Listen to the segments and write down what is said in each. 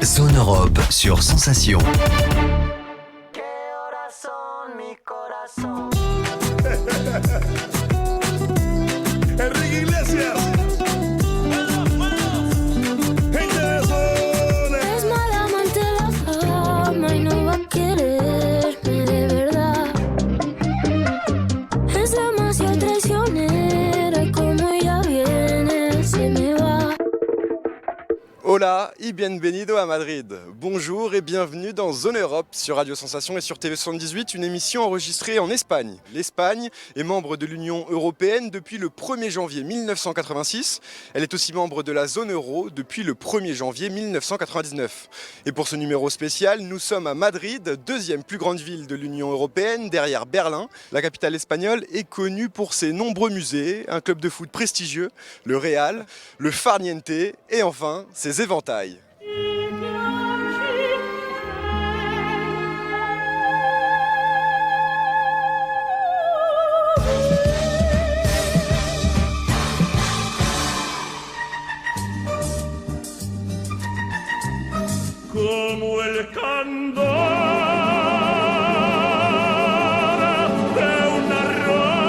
Zone Europe sur Sensation. Enrique Iglesias. Gente de zona. Es mala amante la fama y no va a quererme de verdad. Es demasiado traicionera y como ella viene se me va. Hola y bienvenido à Madrid. Bonjour et bienvenue dans Zone Europe sur Radio Sensation et sur TV78, une émission enregistrée en Espagne. L'Espagne est membre de l'Union européenne depuis le 1er janvier 1986. Elle est aussi membre de la zone euro depuis le 1er janvier 1999. Et pour ce numéro spécial, nous sommes à Madrid, deuxième plus grande ville de l'Union européenne, derrière Berlin. La capitale espagnole est connue pour ses nombreux musées, un club de foot prestigieux, le Real, le Farniente et enfin ses éventails. Como el candor de una rosa.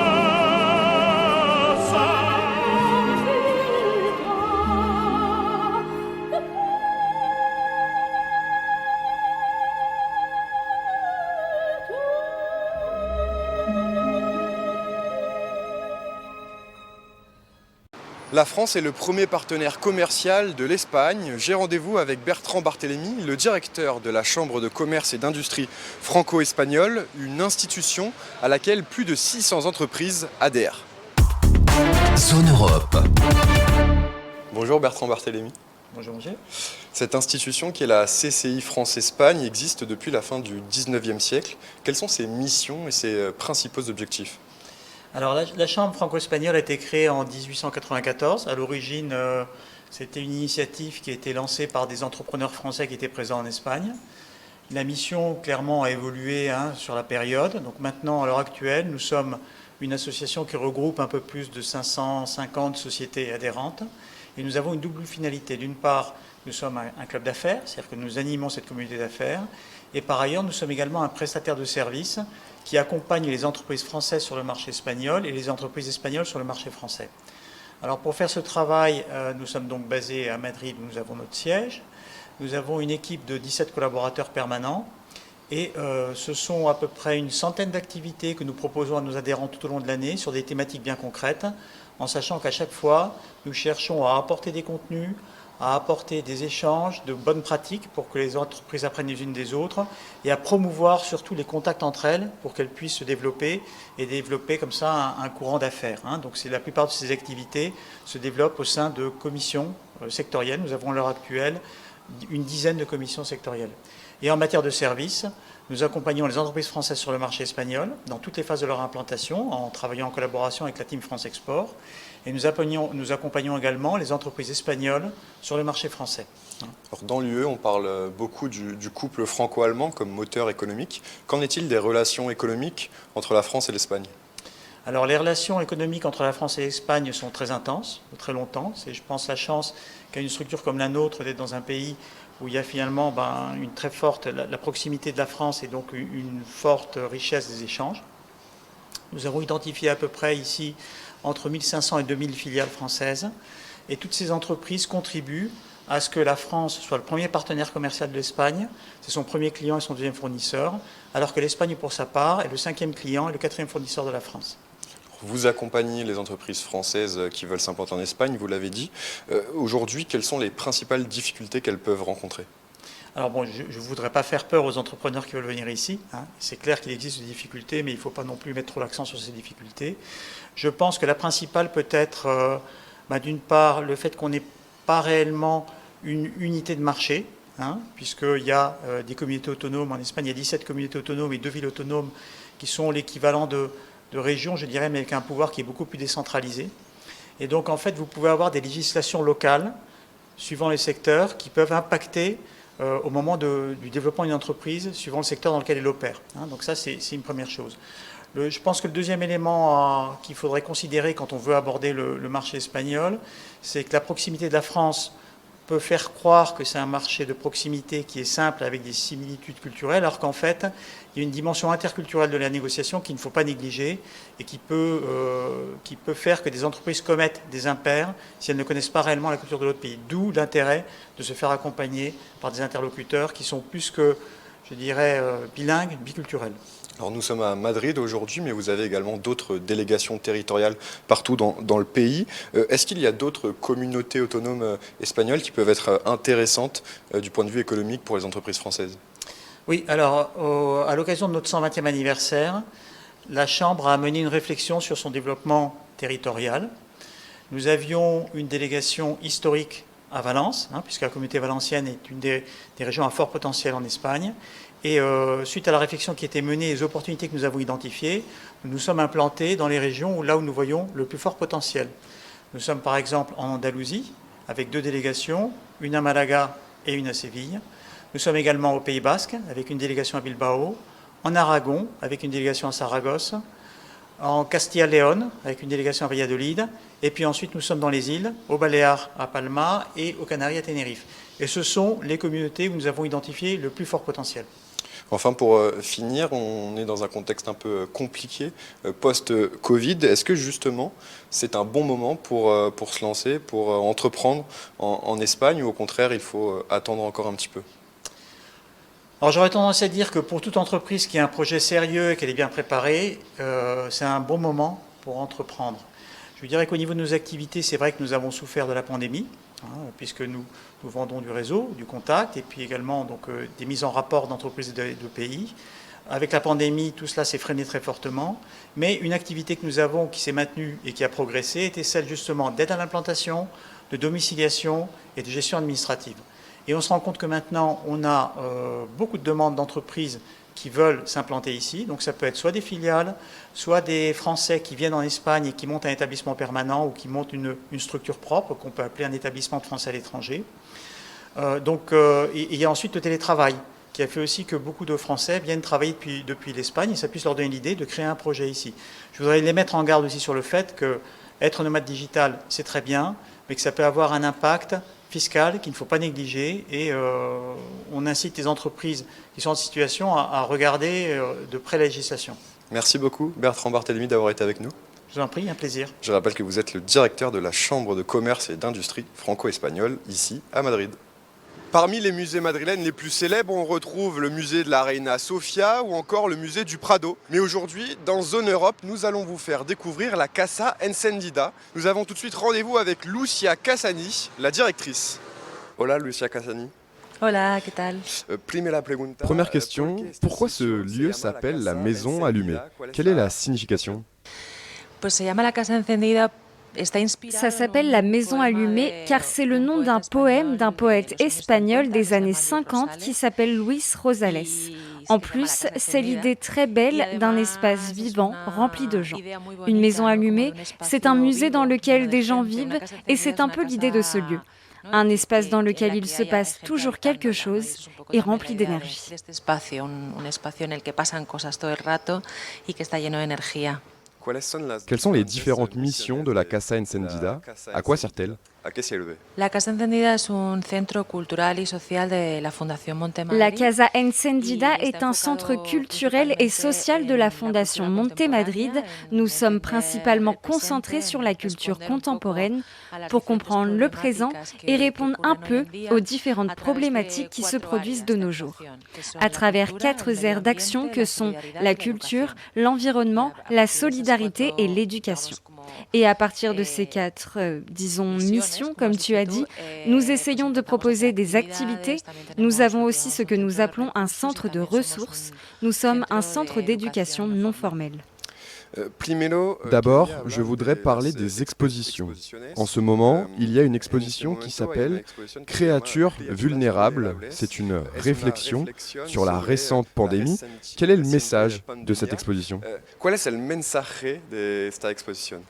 La France est le premier partenaire commercial de l'Espagne. J'ai rendez-vous avec Bertrand Barthélemy, le directeur de la Chambre de commerce et d'industrie franco-espagnole, une institution à laquelle plus de 600 entreprises adhèrent. Zone Europe. Bonjour Bertrand Barthélemy. Bonjour monsieur. Cette institution qui est la CCI France-Espagne existe depuis la fin du 19e siècle. Quelles sont ses missions et ses principaux objectifs ? Alors la Chambre franco-espagnole a été créée en 1894. À l'origine, c'était une initiative qui a été lancée par des entrepreneurs français qui étaient présents en Espagne. La mission, clairement, a évolué sur la période. Donc maintenant, à l'heure actuelle, nous sommes une association qui regroupe un peu plus de 550 sociétés adhérentes. Et nous avons une double finalité. D'une part, nous sommes un club d'affaires, c'est-à-dire que nous animons cette communauté d'affaires. Et par ailleurs, nous sommes également un prestataire de services qui accompagne les entreprises françaises sur le marché espagnol et les entreprises espagnoles sur le marché français. Alors pour faire ce travail, nous sommes donc basés à Madrid où nous avons notre siège. Nous avons une équipe de 17 collaborateurs permanents et ce sont à peu près une centaine d'activités que nous proposons à nos adhérents tout au long de l'année sur des thématiques bien concrètes, en sachant qu'à chaque fois, nous cherchons à apporter des contenus, à apporter des échanges de bonnes pratiques pour que les entreprises apprennent les unes des autres et à promouvoir surtout les contacts entre elles pour qu'elles puissent se développer et développer comme ça un courant d'affaires. Donc la plupart de ces activités se développent au sein de commissions sectorielles. Nous avons à l'heure actuelle une dizaine de commissions sectorielles. Et en matière de services, nous accompagnons les entreprises françaises sur le marché espagnol dans toutes les phases de leur implantation en travaillant en collaboration avec la Team France Export. Et nous accompagnons également les entreprises espagnoles sur le marché français. Alors, dans l'UE, on parle beaucoup du couple franco-allemand comme moteur économique. Qu'en est-il des relations économiques entre la France et l'Espagne ? Alors les relations économiques entre la France et l'Espagne sont très intenses, très longtemps. C'est, je pense, la chance qu'a une structure comme la nôtre d'être dans un pays où il y a finalement une très forte, la proximité de la France et donc une forte richesse des échanges. Nous avons identifié à peu près ici entre 1500 et 2000 filiales françaises et toutes ces entreprises contribuent à ce que la France soit le premier partenaire commercial de l'Espagne, c'est son premier client et son deuxième fournisseur, alors que l'Espagne pour sa part est le 5e client et le 4e fournisseur de la France. Vous accompagnez les entreprises françaises qui veulent s'implanter en Espagne, vous l'avez dit. Aujourd'hui, quelles sont les principales difficultés qu'elles peuvent rencontrer ? Alors bon, je ne voudrais pas faire peur aux entrepreneurs qui veulent venir ici. C'est clair qu'il existe des difficultés, mais il ne faut pas non plus mettre trop l'accent sur ces difficultés. Je pense que la principale peut être, d'une part, le fait qu'on n'ait pas réellement une unité de marché, puisqu'il y a des communautés autonomes. En Espagne, il y a 17 communautés autonomes et 2 villes autonomes qui sont l'équivalent de régions, je dirais, mais avec un pouvoir qui est beaucoup plus décentralisé. Et donc, en fait, vous pouvez avoir des législations locales, suivant les secteurs, qui peuvent impacter au moment du développement d'une entreprise, suivant le secteur dans lequel elle opère. Donc ça, c'est une première chose. Je pense que le deuxième élément qu'il faudrait considérer quand on veut aborder le marché espagnol, c'est que la proximité de la France peut faire croire que c'est un marché de proximité qui est simple avec des similitudes culturelles, alors qu'en fait, il y a une dimension interculturelle de la négociation qu'il ne faut pas négliger et qui peut faire que des entreprises commettent des impairs si elles ne connaissent pas réellement la culture de l'autre pays. D'où l'intérêt de se faire accompagner par des interlocuteurs qui sont plus que, je dirais, bilingues, biculturels. Alors nous sommes à Madrid aujourd'hui, mais vous avez également d'autres délégations territoriales partout dans le pays. Est-ce qu'il y a d'autres communautés autonomes espagnoles qui peuvent être intéressantes du point de vue économique pour les entreprises françaises ? Oui, alors à l'occasion de notre 120e anniversaire, la Chambre a mené une réflexion sur son développement territorial. Nous avions une délégation historique à Valence, puisque la communauté valencienne est une des régions à fort potentiel en Espagne. Et suite à la réflexion qui était menée et les opportunités que nous avons identifiées, nous nous sommes implantés dans les régions là où nous voyons le plus fort potentiel. Nous sommes par exemple en Andalousie, avec 2 délégations, une à Malaga et une à Séville. Nous sommes également au Pays Basque, avec une délégation à Bilbao, en Aragon, avec une délégation à Saragosse, en Castilla-Léon, avec une délégation à Valladolid, et puis ensuite nous sommes dans les îles, aux Baléares à Palma et aux Canaries à Tenerife. Et ce sont les communautés où nous avons identifié le plus fort potentiel. Enfin, pour finir, on est dans un contexte un peu compliqué, post-Covid. Est-ce que justement, c'est un bon moment pour se lancer, pour entreprendre en Espagne, ou au contraire, il faut attendre encore un petit peu ? Alors j'aurais tendance à dire que pour toute entreprise qui a un projet sérieux et qu'elle est bien préparée, c'est un bon moment pour entreprendre. Je dirais qu'au niveau de nos activités, c'est vrai que nous avons souffert de la pandémie, puisque nous vendons du réseau, du contact, et puis également donc, des mises en rapport d'entreprises et de pays. Avec la pandémie, tout cela s'est freiné très fortement, mais une activité que nous avons qui s'est maintenue et qui a progressé était celle justement d'aide à l'implantation, de domiciliation et de gestion administrative. Et on se rend compte que maintenant, on a beaucoup de demandes d'entreprises qui veulent s'implanter ici. Donc ça peut être soit des filiales, soit des Français qui viennent en Espagne et qui montent un établissement permanent ou qui montent une structure propre qu'on peut appeler un établissement de Français à l'étranger. Il y a ensuite le télétravail qui a fait aussi que beaucoup de Français viennent travailler depuis l'Espagne et ça puisse leur donner l'idée de créer un projet ici. Je voudrais les mettre en garde aussi sur le fait que être nomade digital, c'est très bien, mais que ça peut avoir un impact fiscal qu'il ne faut pas négliger et on incite les entreprises qui sont en situation à regarder de près la législation. Merci beaucoup Bertrand Barthélemy d'avoir été avec nous. Je vous en prie, un plaisir. Je rappelle que vous êtes le directeur de la Chambre de commerce et d'industrie franco-espagnole ici à Madrid. Parmi les musées madrilènes les plus célèbres, on retrouve le musée de la Reina Sofia ou encore le musée du Prado. Mais aujourd'hui, dans Zone Europe, nous allons vous faire découvrir la Casa Encendida. Nous avons tout de suite rendez-vous avec Lucia Casani, la directrice. Hola Lucia Casani. Hola, ¿qué tal? Première question, pourquoi ce lieu s'appelle la Maison Allumée? Quelle est la signification? Pues se llama la Casa Encendida. Ça s'appelle la Maison Allumée car c'est le nom d'un poème d'un poète espagnol des années 50 qui s'appelle Luis Rosales. En plus, c'est l'idée très belle d'un espace vivant rempli de gens. Une maison allumée, c'est un musée dans lequel des gens vivent et c'est un peu l'idée de ce lieu. Un espace dans lequel il se passe toujours quelque chose et rempli d'énergie. Quelles sont les différentes missions de la Casa Encendida? À quoi sert-elle? La Casa Encendida es un centro cultural y social de la Fundación Montemadrid. La Casa Encendida est un centre culturel et social de la Fondation Montemadrid. Nous sommes principalement concentrés sur la culture contemporaine pour comprendre le présent et répondre un peu aux différentes problématiques qui se produisent de nos jours. À travers 4 aires d'action que sont la culture, l'environnement, la solidarité et l'éducation. Et à partir de ces 4, missions, comme tu as dit, nous essayons de proposer des activités. Nous avons aussi ce que nous appelons un centre de ressources. Nous sommes un centre d'éducation non formel. D'abord, je voudrais parler des expositions. En ce moment, il y a une exposition qui s'appelle « Créatures vulnérables ». C'est une réflexion sur la récente pandémie. Quel est le message de cette exposition? Quel est le message de cette exposition?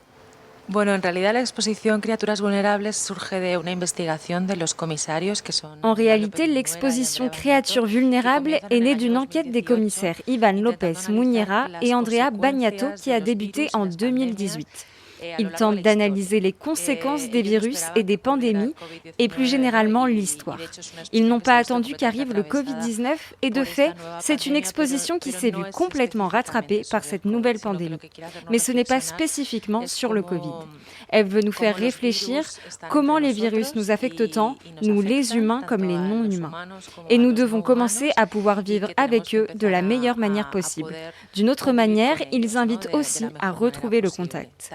Bueno, en realidad la exposición Criaturas Vulnerables surge de una investigación de los comisarios que son... En réalité, l'exposition Créatures Vulnérables est née d'une enquête des commissaires Ivan López Muñera et Andrea Bagnato qui a débuté en 2018. Ils tentent d'analyser les conséquences des virus et des pandémies et plus généralement l'histoire. Ils n'ont pas attendu qu'arrive le Covid-19 et de fait, c'est une exposition qui s'est vue complètement rattrapée par cette nouvelle pandémie. Mais ce n'est pas spécifiquement sur le Covid. Elle veut nous faire réfléchir comment les virus nous affectent tant, nous les humains comme les non-humains. Et nous devons commencer à pouvoir vivre avec eux de la meilleure manière possible. D'une autre manière, ils invitent aussi à retrouver le contact.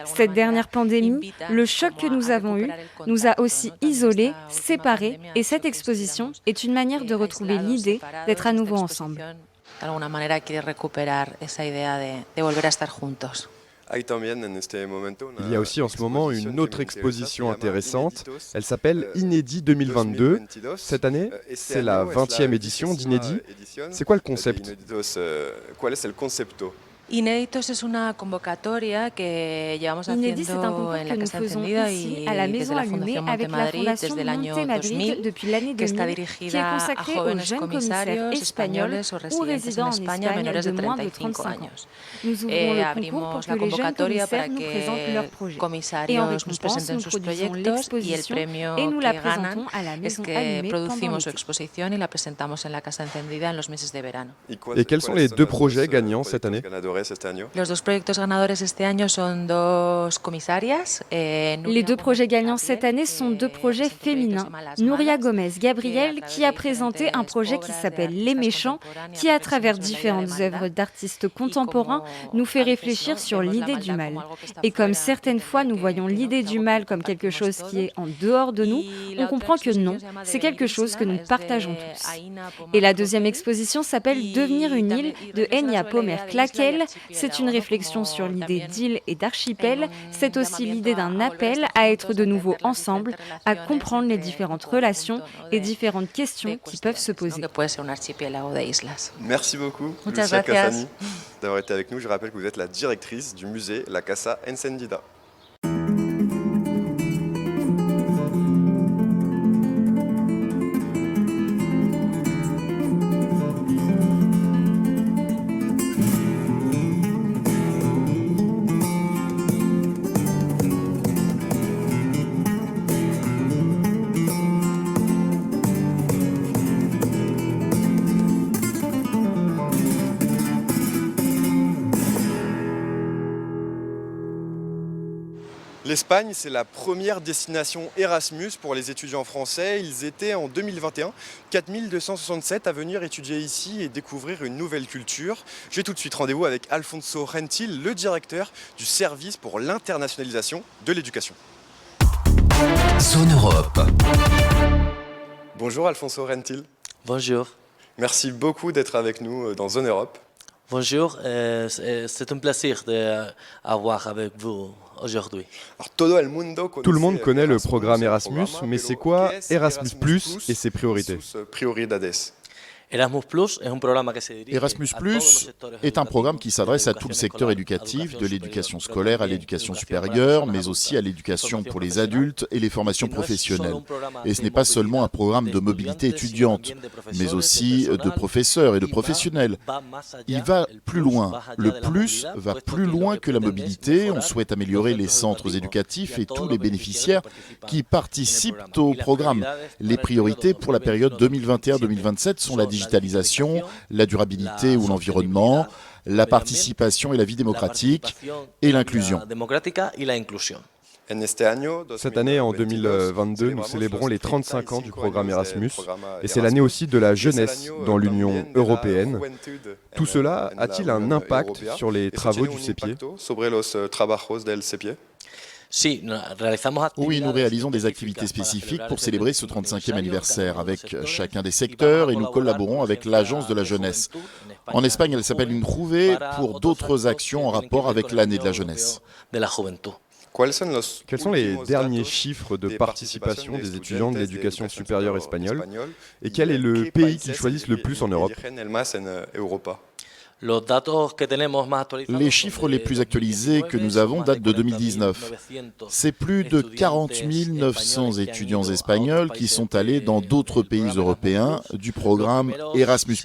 Cette dernière pandémie, le choc que nous avons eu, nous a aussi isolés, séparés, et cette exposition est une manière de retrouver l'idée d'être à nouveau ensemble. D'alguna manera quiere recuperar esa idea de volver a estar juntos. Il y a aussi en ce moment une autre exposition intéressante. Elle s'appelle Inédit 2022. Cette année, c'est la 20e édition d'Inédit. C'est quoi le concept ? Inéditos es una convocatoria que llevamos Inédit, c'est un haciendo concours en que la nous Casa faisons Encendida ici, y à la desde Maison la Allumée, Fundación avec la Montemadrid Fondation desde el año Monte Madrid 2000, depuis l'année que está 2000, qui est dirigida a consacré aux jóvenes jeunes commissaires comisarios espagnols españoles o ou residentes en résidents en España Espagne menores de de moins de 35 35 ans. años. Nous ouvrons le concours pour Abrimos que la les jeunes convocatoria para commissaires nous présentent que leurs projets. Et en comisarios nos récompense, presenten nous sus produisons proyectos y el l'exposition premio et nous que la ganan présentons à la es Maison que Allumée pendant producimos su l'été. exposición y la presentamos en la Casa Encendida en los meses de verano. Et quels sont les deux projets gagnants cette année ? Los dos proyectos ganadores este año son dos comisarias. Les deux projets gagnants cette année sont deux projets féminins. Nouria Gomez-Gabriel, qui a présenté un projet qui s'appelle Les Méchants, qui à travers différentes œuvres d'artistes contemporains nous fait réfléchir sur l'idée du mal. Et comme certaines fois nous voyons l'idée du mal comme quelque chose qui est en dehors de nous, on comprend que non, c'est quelque chose que nous partageons tous. Et la deuxième exposition s'appelle Devenir une île de Enya Pomer-Claquel. C'est une réflexion sur l'idée d'île et d'archipel. C'est aussi l'idée d'un appel à être de nouveau ensemble, à comprendre les différentes relations et différentes questions qui peuvent se poser. Merci beaucoup, Muchas Lucia gracias. Cassani, d'avoir été avec nous. Je rappelle que vous êtes la directrice du musée La Casa Encendida. L'Espagne, c'est la première destination Erasmus pour les étudiants français. Ils étaient en 2021 4267 à venir étudier ici et découvrir une nouvelle culture. J'ai tout de suite rendez-vous avec Alfonso Rentil, le directeur du service pour l'internationalisation de l'éducation. Zone Europe. Bonjour Alfonso Rentil. Bonjour. Merci beaucoup d'être avec nous dans Zone Europe. Bonjour, c'est un plaisir d'avoir avec vous aujourd'hui. Tout le monde connaît le programme Erasmus, mais c'est quoi Erasmus Plus et ses priorités ? Erasmus Plus est un programme qui s'adresse à tout le secteur éducatif, de l'éducation scolaire à l'éducation supérieure, mais aussi à l'éducation pour les adultes et les formations professionnelles. Et ce n'est pas seulement un programme de mobilité étudiante, mais aussi de professeurs et de professionnels. Il va plus loin. Le plus va plus loin que la mobilité. On souhaite améliorer les centres éducatifs et tous les bénéficiaires qui participent au programme. Les priorités pour la période 2021-2027 sont la digitalisation, la durabilité ou l'environnement, la participation et la vie démocratique et l'inclusion. Cette année, en 2022, nous célébrons les 35 ans du programme Erasmus et c'est l'année aussi de la jeunesse dans l'Union européenne. Tout cela a-t-il un impact sur les travaux du CEPIE ? Oui, nous réalisons des activités spécifiques pour célébrer ce 35e anniversaire avec chacun des secteurs et nous collaborons avec l'Agence de la jeunesse. En Espagne, elle s'appelle une Juve pour d'autres actions en rapport avec l'année de la jeunesse. Quels sont les derniers chiffres de participation des étudiants de l'éducation supérieure espagnole et quel est le pays qu'ils choisissent le plus en Europe ? Les chiffres les plus actualisés que nous avons datent de 2019. C'est plus de 40 900 étudiants espagnols qui sont allés dans d'autres pays européens du programme Erasmus+.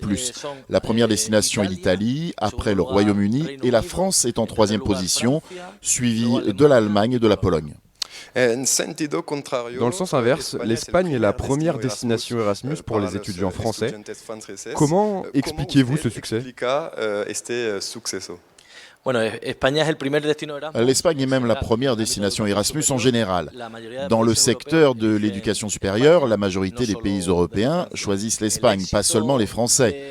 La première destination est l'Italie, après le Royaume-Uni, et la France est en 3e position, suivie de l'Allemagne et de la Pologne. Dans le sens inverse, l'Espagne est la première destination Erasmus pour les étudiants français. Comment expliquez-vous ce succès ? L'Espagne est même la première destination Erasmus en général. Dans le secteur de l'éducation supérieure, la majorité des pays européens choisissent l'Espagne, pas seulement les Français.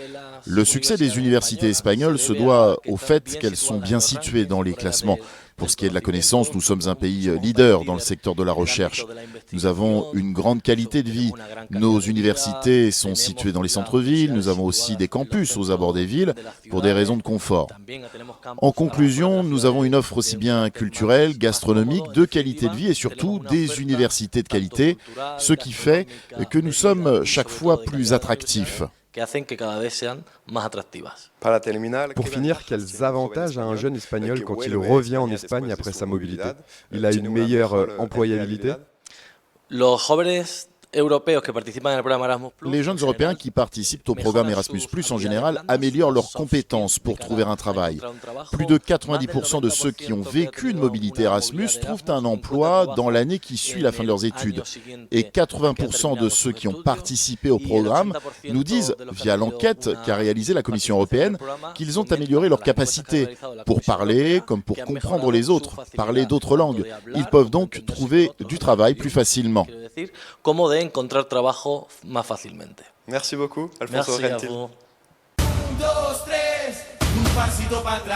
Le succès des universités espagnoles se doit au fait qu'elles sont bien situées dans les classements. Pour ce qui est de la connaissance, nous sommes un pays leader dans le secteur de la recherche. Nous avons une grande qualité de vie. Nos universités sont situées dans les centres-villes. Nous avons aussi des campus aux abords des villes pour des raisons de confort. En conclusion, nous avons une offre aussi bien culturelle, gastronomique, de qualité de vie et surtout des universités de qualité, ce qui fait que nous sommes chaque fois plus attractifs. Pour finir, quels avantages a un jeune Espagnol quand il revient en Espagne après sa mobilité ? Il a une meilleure employabilité ? Les jeunes Européens qui participent au programme Erasmus+, en général, améliorent leurs compétences pour trouver un travail. Plus de 90% de ceux qui ont vécu une mobilité Erasmus trouvent un emploi dans l'année qui suit la fin de leurs études. Et 80% de ceux qui ont participé au programme nous disent, via l'enquête qu'a réalisée la Commission européenne, qu'ils ont amélioré leurs capacités pour parler comme pour comprendre les autres, parler d'autres langues. Ils peuvent donc trouver du travail plus facilement. Encontrar trabajo más fácilmente. Merci beaucoup, Alfonso Merci Gentil. à vous. 1, 2, 3, un pasito para atrás.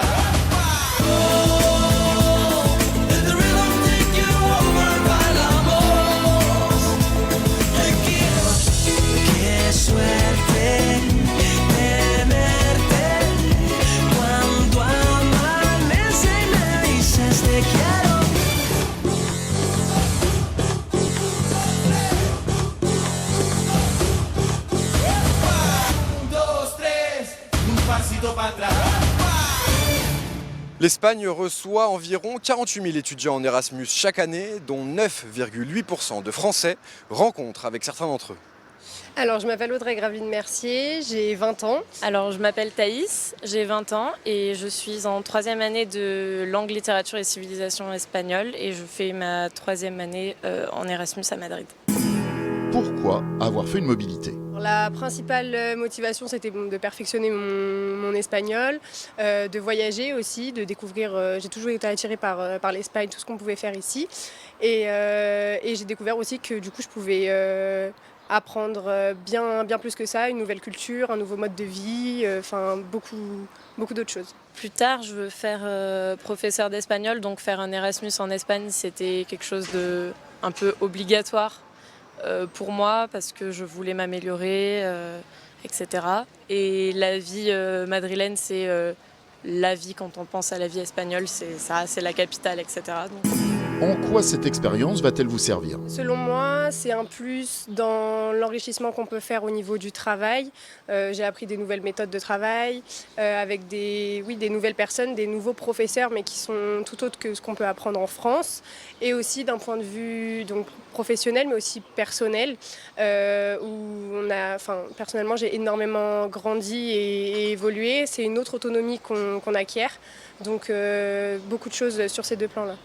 L'Espagne reçoit environ 48 000 étudiants en Erasmus chaque année, dont 9,8% de Français rencontrent avec certains d'entre eux. Alors, je m'appelle Audrey Gravine-Mercier, j'ai 20 ans. Alors, je m'appelle Thaïs, j'ai 20 ans et je suis en 3e année de langue, littérature et civilisation espagnole et je fais ma 3e année en Erasmus à Madrid. Pourquoi avoir fait une mobilité ? La principale motivation, c'était de perfectionner mon espagnol, de voyager aussi, de découvrir. J'ai toujours été attirée par l'Espagne, tout ce qu'on pouvait faire ici. Et j'ai découvert aussi que du coup, je pouvais apprendre bien plus que ça, une nouvelle culture, un nouveau mode de vie, enfin beaucoup d'autres choses. Plus tard, je veux faire professeur d'espagnol, donc faire un Erasmus en Espagne, c'était quelque chose de un peu obligatoire. Pour moi, parce que je voulais m'améliorer, etc. Et la vie madrilène, c'est la vie quand on pense à la vie espagnole, c'est ça, c'est la capitale, etc. Donc... En quoi cette expérience va-t-elle vous servir ? Selon moi, c'est un plus dans l'enrichissement qu'on peut faire au niveau du travail. J'ai appris des nouvelles méthodes de travail, avec des nouvelles personnes, des nouveaux professeurs, mais qui sont tout autres que ce qu'on peut apprendre en France. Et aussi d'un point de vue donc, professionnel, mais aussi personnel, où personnellement, j'ai énormément grandi et évolué. C'est une autre autonomie qu'on acquiert. Donc, beaucoup de choses sur ces deux plans-là.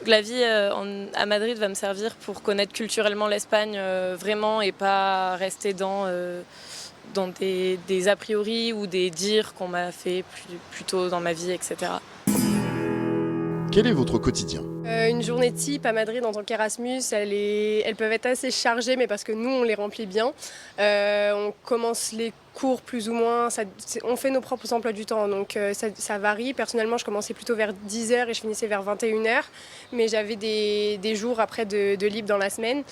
La vie à Madrid va me servir pour connaître culturellement l'Espagne vraiment et pas rester dans des a priori ou des dires qu'on m'a fait plus tôt dans ma vie, etc. Quel est votre quotidien ? Une journée type à Madrid en tant qu'Erasmus, elles peuvent être assez chargées, mais parce que nous, on les remplit bien. On commence les cours plus ou moins, on fait nos propres emplois du temps, donc ça varie. Personnellement, je commençais plutôt vers 10h et je finissais vers 21h, mais j'avais des jours après de libre dans la semaine.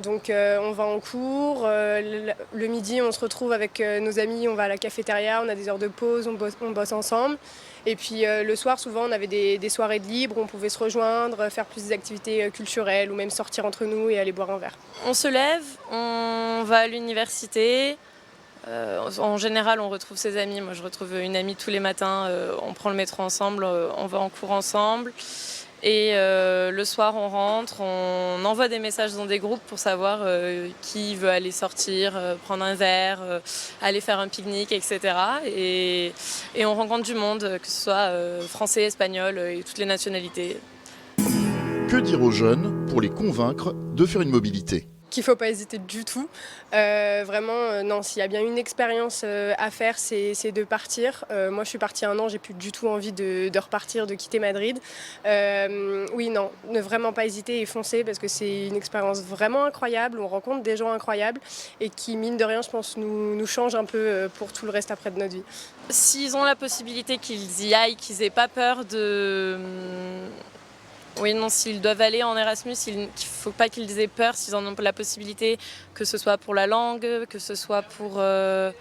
Donc on va en cours, le midi on se retrouve avec nos amis, on va à la cafétéria, on a des heures de pause, on bosse ensemble. Et puis le soir, souvent, on avait des soirées de libre où on pouvait se rejoindre, faire plus des activités culturelles ou même sortir entre nous et aller boire un verre. On se lève, on va à l'université, En général, on retrouve ses amis. Moi, je retrouve une amie tous les matins. On prend le métro ensemble, on va en cours ensemble. Et le soir, on rentre, on envoie des messages dans des groupes pour savoir qui veut aller sortir, prendre un verre, aller faire un pique-nique, etc. Et on rencontre du monde, que ce soit français, espagnol et toutes les nationalités. Que dire aux jeunes pour les convaincre de faire une mobilité ? Qu'il ne faut pas hésiter du tout. Vraiment, non, s'il y a bien une expérience à faire, c'est de partir. Moi, je suis partie 1 an, j'ai plus du tout envie de repartir, de quitter Madrid. Oui, non, ne vraiment pas hésiter et foncer parce que c'est une expérience vraiment incroyable. On rencontre des gens incroyables et qui, mine de rien, je pense, nous changent un peu pour tout le reste après de notre vie. S'ils ont la possibilité qu'ils y aillent, qu'ils n'aient pas peur de... Oui, non, s'ils doivent aller en Erasmus, il ne faut pas qu'ils aient peur, s'ils en ont la possibilité, que ce soit pour la langue, que ce soit pour, je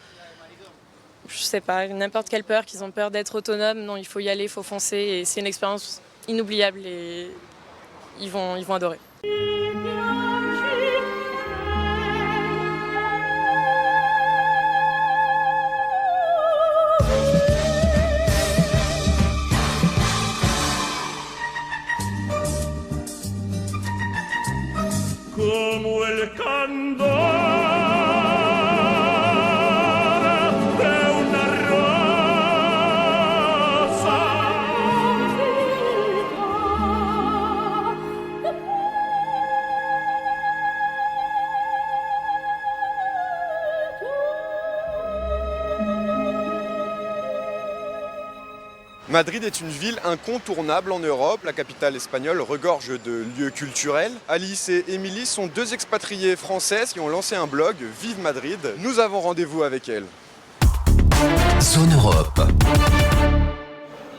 sais pas, n'importe quelle peur, qu'ils ont peur d'être autonomes. Non, il faut y aller, il faut foncer, et c'est une expérience inoubliable et ils vont adorer. Como el candor de una rosa. Madrid est une ville incontournable en Europe. La capitale espagnole regorge de lieux culturels. Alice et Émilie sont 2 expatriées françaises qui ont lancé un blog, Vive Madrid. Nous avons rendez-vous avec elles. Zone Europe.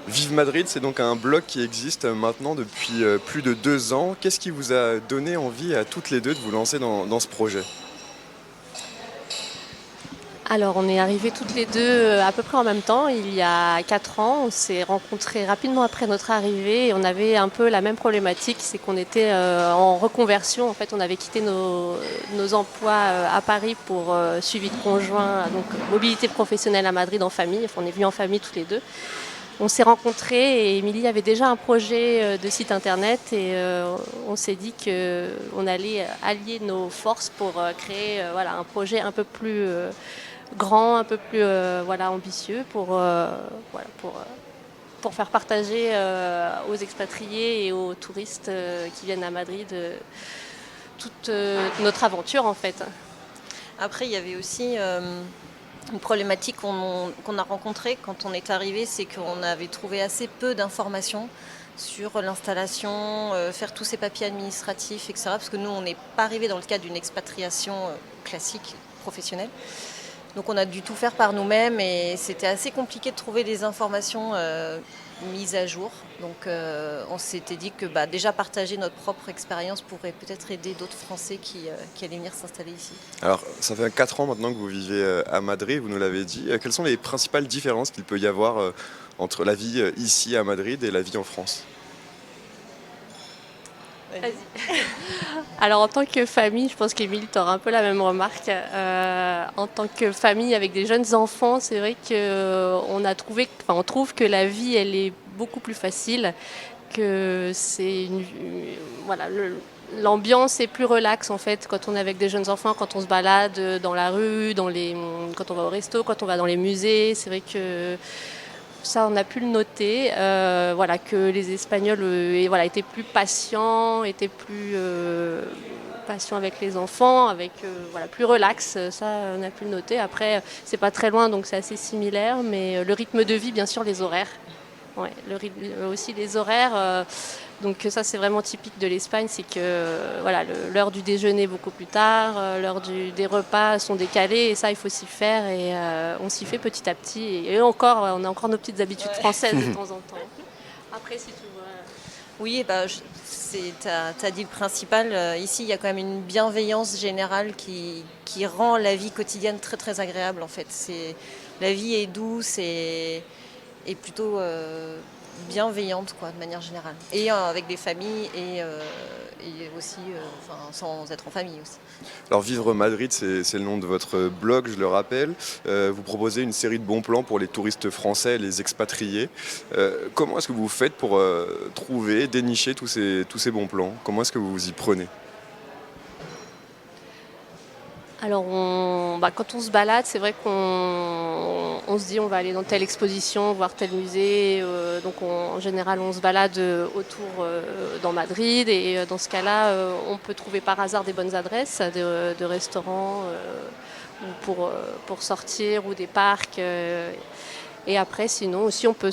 Vive Madrid, c'est donc un blog qui existe maintenant depuis plus de 2 ans. Qu'est-ce qui vous a donné envie à toutes les deux de vous lancer dans ce projet ? Alors, on est arrivés toutes les deux à peu près en même temps, il y a 4 ans. On s'est rencontrés rapidement après notre arrivée et on avait un peu la même problématique, c'est qu'on était en reconversion. En fait, on avait quitté nos emplois à Paris pour suivi de conjoint, donc mobilité professionnelle à Madrid en famille. Enfin, on est venus en famille toutes les deux. On s'est rencontrés et Émilie avait déjà un projet de site internet et on s'est dit qu'on allait allier nos forces pour créer un projet un peu plus grand, un peu plus ambitieux pour faire partager aux expatriés et aux touristes qui viennent à Madrid toute notre aventure en fait. Après, il y avait aussi une problématique qu'on a rencontrée quand on est arrivé, c'est qu'on avait trouvé assez peu d'informations sur l'installation, faire tous ces papiers administratifs, etc. Parce que nous, on n'est pas arrivé dans le cadre d'une expatriation classique, professionnelle. Donc on a dû tout faire par nous-mêmes et c'était assez compliqué de trouver des informations mises à jour. Donc on s'était dit que déjà partager notre propre expérience pourrait peut-être aider d'autres Français qui allaient venir s'installer ici. Alors, ça fait 4 ans maintenant que vous vivez à Madrid, vous nous l'avez dit. Quelles sont les principales différences qu'il peut y avoir entre la vie ici à Madrid et la vie en France ? Vas-y. Alors en tant que famille, je pense qu'Émilie t'aura un peu la même remarque. En tant que famille avec des jeunes enfants, c'est vrai qu'on trouve que la vie elle est beaucoup plus facile, que l'ambiance est plus relaxe en fait quand on est avec des jeunes enfants, quand on se balade dans la rue, quand on va au resto, quand on va dans les musées. C'est vrai que ça, on a pu le noter, que les Espagnols étaient plus patients, étaient plus patients avec les enfants, plus relax. Ça, on a pu le noter. Après, c'est pas très loin, donc c'est assez similaire. Mais le rythme de vie, bien sûr, les horaires. Ouais, aussi les horaires. Donc ça, c'est vraiment typique de l'Espagne, c'est que l'heure du déjeuner est beaucoup plus tard, l'heure des repas sont décalées et ça, il faut s'y faire et on s'y fait petit à petit. Et encore, on a encore nos petites habitudes françaises de temps en temps. Après, si tu vois... Oui, tu as dit le principal. Ici, il y a quand même une bienveillance générale qui rend la vie quotidienne très très agréable en fait. La vie est douce et plutôt bienveillante quoi, de manière générale. Et avec des familles et aussi sans être en famille aussi. Alors Vivre Madrid, c'est le nom de votre blog, je le rappelle. Vous proposez une série de bons plans pour les touristes français, les expatriés. Comment est-ce que vous faites pour trouver, dénicher tous ces bons plans? Comment est-ce que vous vous y prenez? Alors, quand on se balade, c'est vrai qu'on se dit on va aller dans telle exposition, voir tel musée. Donc, en général, on se balade autour dans Madrid. Et dans ce cas-là, on peut trouver par hasard des bonnes adresses de restaurants ou pour sortir ou des parcs. Et après, sinon aussi, on peut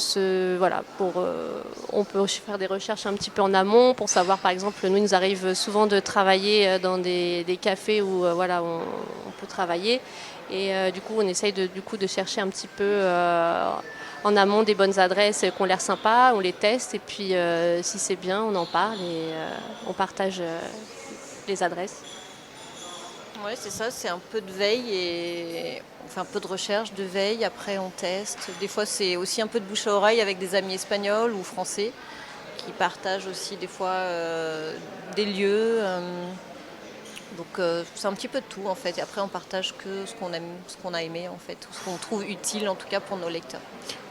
on peut faire des recherches un petit peu en amont pour savoir, par exemple, nous, il nous arrive souvent de travailler dans des cafés où on peut travailler. Et du coup, on essaye de chercher un petit peu en amont des bonnes adresses qui ont l'air sympas, on les teste. Et puis, si c'est bien, on en parle et on partage les adresses. Oui, c'est ça, c'est un peu de veille et on fait un peu de recherche, de veille, après on teste. Des fois c'est aussi un peu de bouche à oreille avec des amis espagnols ou français qui partagent aussi des fois des lieux. Donc c'est un petit peu de tout en fait. Et après on partage que ce qu'on aime, ce qu'on a aimé en fait, ou ce qu'on trouve utile en tout cas pour nos lecteurs.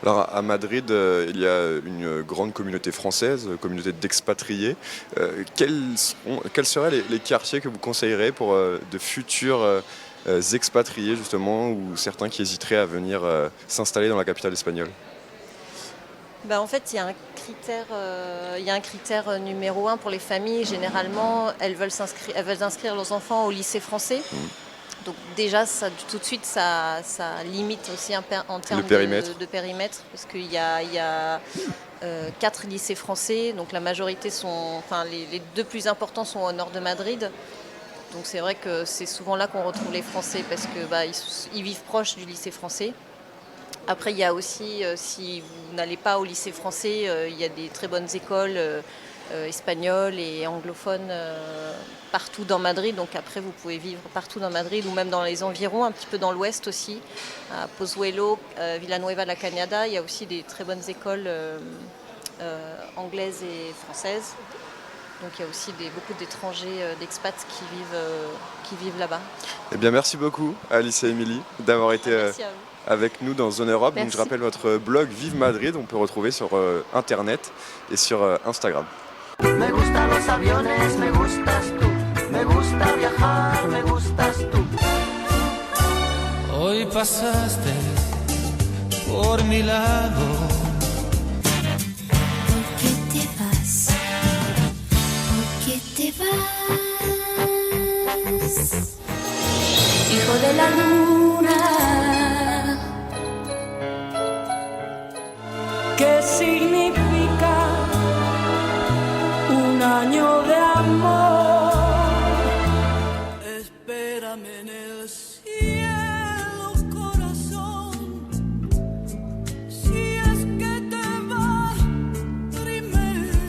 Alors à Madrid, il y a une grande communauté française, communauté d'expatriés. Quels seraient les quartiers que vous conseillerez pour de futurs expatriés justement, ou certains qui hésiteraient à venir s'installer dans la capitale espagnole? En fait, il y a un critère numéro 1 pour les familles. Généralement, elles veulent inscrire leurs enfants au lycée français. Donc déjà, tout de suite, ça limite aussi en termes de périmètre, parce qu'il y a 4 lycées français, donc la majorité les 2 plus importants sont au nord de Madrid. Donc c'est vrai que c'est souvent là qu'on retrouve les Français, parce qu'ils vivent proches du lycée français. Après, il y a aussi, si vous n'allez pas au lycée français, il y a des très bonnes écoles espagnoles et anglophones partout dans Madrid. Donc après, vous pouvez vivre partout dans Madrid ou même dans les environs, un petit peu dans l'ouest aussi. À Pozuelo, Villanueva de la Cañada, il y a aussi des très bonnes écoles anglaises et françaises. Donc il y a aussi beaucoup d'étrangers, d'expats qui vivent là-bas. Eh bien, merci beaucoup Alice et Émilie d'avoir été avec nous dans Zone Europe. Donc, je rappelle votre blog Vive Madrid, on peut retrouver sur internet et sur Instagram. Me gustan los aviones, me gustas tú. Me gusta viajar, me gustas tú. Hoy pasaste por mi lado. ¿Por qué te vas? ¿Por qué te vas? Hijo de la luna. ¿Qué significa un año de amor? Espérame en el cielo, corazón. Si es que te vas primero.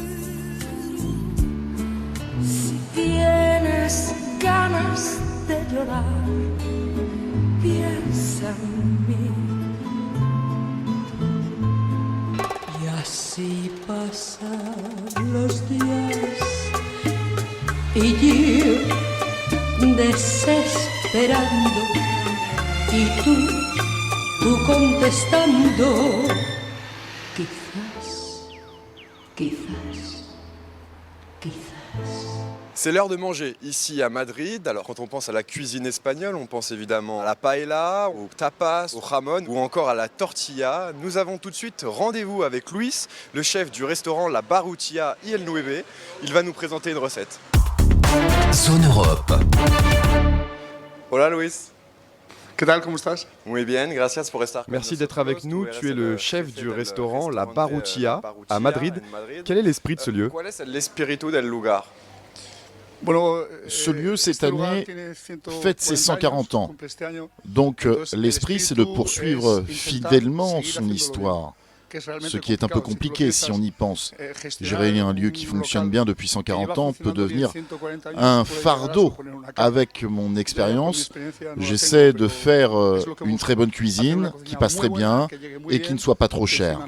Si tienes ganas de llorar, piensa en mí. Y así pasan los días y yo desesperando y tú contestando. Quizás. C'est l'heure de manger ici à Madrid. Alors quand on pense à la cuisine espagnole, on pense évidemment à la paella, au tapas, au jamón ou encore à la tortilla. Nous avons tout de suite rendez-vous avec Luis, le chef du restaurant La Barrutia y El Nueve. Il va nous présenter une recette. Zone Europe. Hola Luis. ¿Qué tal? ¿Cómo estás? Muy bien, gracias por estar. Merci d'être avec nous. Tu es le chef du restaurant La Barrutia à Madrid. Quel est l'esprit de ce lieu? ¿Cuál es el espíritu del lugar? Ce lieu, cette année, fête ses 140 ans. Donc, l'esprit, c'est de poursuivre fidèlement son histoire. ce qui est un peu compliqué si on y pense. Gérer un lieu qui fonctionne bien depuis 140 ans peut devenir un fardeau. Avec mon expérience, j'essaie de faire une très bonne cuisine, qui passe très bien et qui ne soit pas trop chère.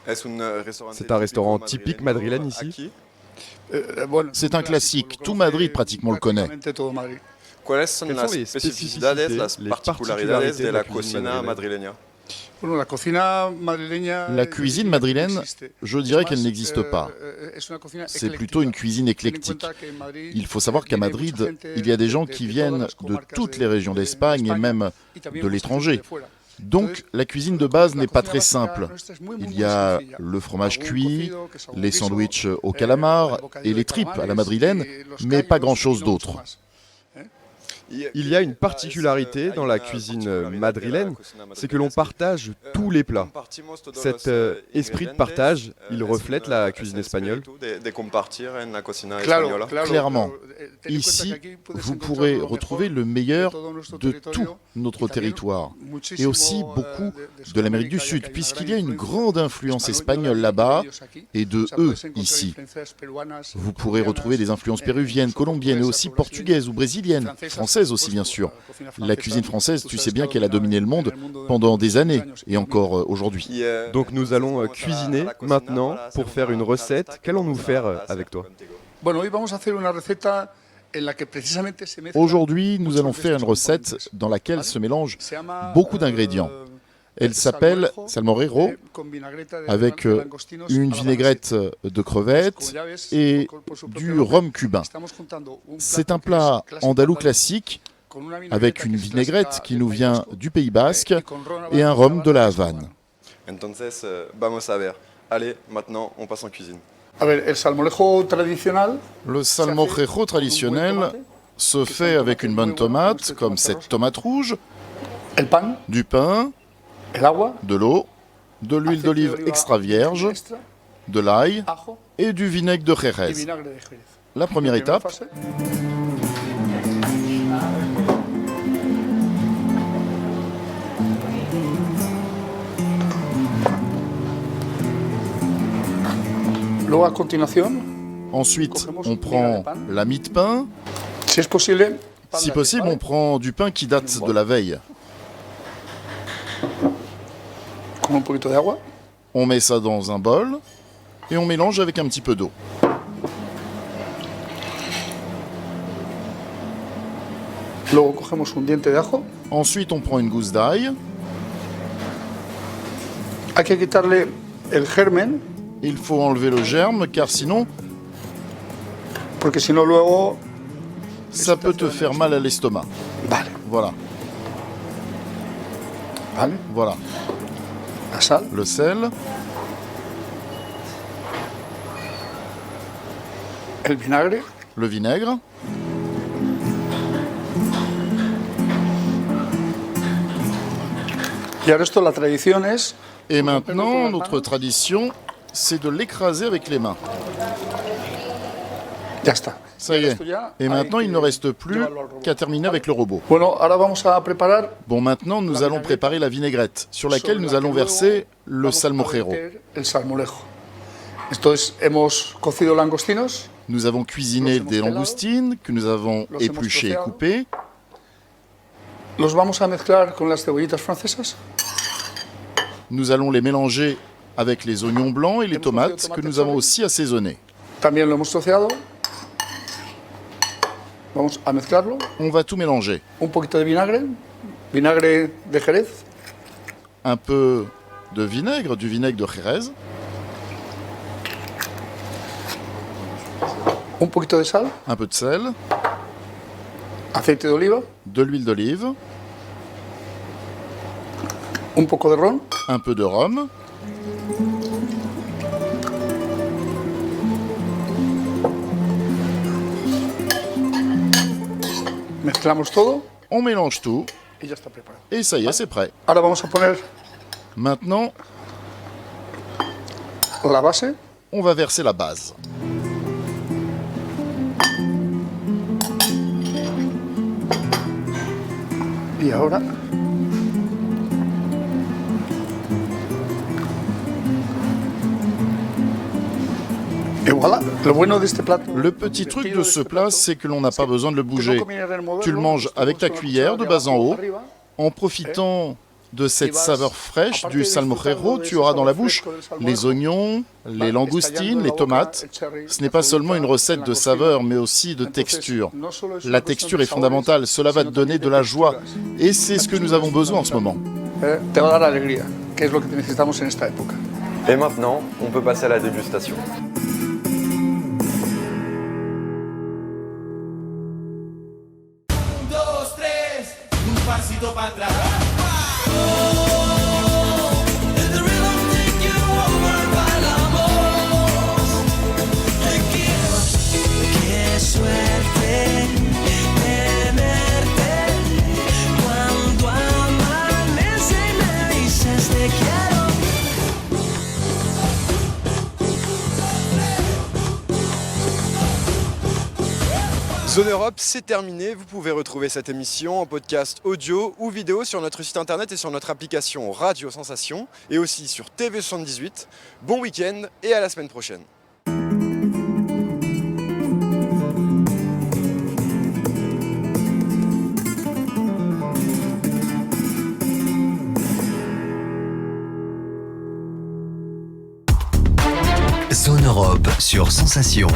C'est un restaurant typique madrilène ici? C'est un classique, tout Madrid pratiquement le connaît. ¿Cuáles son las especificidades, las particularidades de la cocina madrileña? La cuisine madrilène, je dirais qu'elle n'existe pas. C'est plutôt une cuisine éclectique. Il faut savoir qu'à Madrid, il y a des gens qui viennent de toutes les régions d'Espagne et même de l'étranger. Donc la cuisine de base n'est pas très simple. Il y a le fromage cuit, les sandwichs au calamar et les tripes à la madrilène, mais pas grand-chose d'autre. Il y a une particularité dans la cuisine madrilène, c'est que l'on partage tous les plats. Cet esprit de partage, il reflète la cuisine espagnole. Clairement. Ici, vous pourrez retrouver le meilleur de tout notre territoire et aussi beaucoup de l'Amérique du Sud, puisqu'il y a une grande influence espagnole là-bas et de eux ici. Vous pourrez retrouver des influences péruviennes, colombiennes et aussi portugaises ou brésiliennes, françaises aussi bien sûr. La cuisine française, tu sais bien qu'elle a dominé le monde pendant des années et encore aujourd'hui. Donc nous allons cuisiner maintenant pour faire une recette. Qu'allons-nous faire avec toi? Aujourd'hui, nous allons faire une recette dans laquelle se mélangent beaucoup d'ingrédients. Elle s'appelle salmorejo, avec une vinaigrette de crevettes et du rhum cubain. C'est un plat andalou classique, avec une vinaigrette qui nous vient du Pays Basque et un rhum de la Havane. Entonces, vamos a ver. Allez, maintenant, on passe en cuisine. Le salmorejo traditionnel se fait avec une bonne tomate, comme cette tomate rouge, du pain, de l'eau, de l'huile d'olive extra vierge, de l'ail et du vinaigre de Jerez. La première étape. Ensuite, on prend la mie de pain. Si possible, on prend du pain qui date de la veille. On met ça dans un bol et on mélange avec un petit peu d'eau. Ensuite, on prend une gousse d'ail. Il faut enlever le germe car sinon, ça peut te faire mal à l'estomac. Voilà. Voilà. Le sel. Le vinaigre. Et maintenant, notre tradition, c'est de l'écraser avec les mains. Ça y est. Et maintenant, il ne reste plus qu'à terminer avec le robot. Bon, maintenant, nous allons préparer la vinaigrette, sur laquelle nous allons verser le salmorejo. Nous avons cuisiné des langoustines que nous avons épluchées et coupées. Nous allons les mélanger avec les oignons blancs et les tomates que nous avons aussi assaisonnés. On va tout mélanger. Un peu de vinaigre, du vinaigre de Jerez. Un peu de sel. De l'huile d'olive. Un peu de rhum. On mélange tout. Et ça y est, c'est prêt. Maintenant, on va verser la base. Le petit truc de ce plat, c'est que l'on n'a pas besoin de le bouger. Tu le manges avec ta cuillère de bas en haut. En profitant de cette saveur fraîche du salmorejo, tu auras dans la bouche les oignons, les langoustines, les tomates. Ce n'est pas seulement une recette de saveur, mais aussi de texture. La texture est fondamentale, cela va te donner de la joie. Et c'est ce que nous avons besoin en ce moment. Et maintenant, on peut passer à la dégustation. Zone Europe, c'est terminé. Vous pouvez retrouver cette émission en podcast audio ou vidéo sur notre site internet et sur notre application Radio Sensation et aussi sur TV78. Bon week-end et à la semaine prochaine. Zone Europe sur Sensation.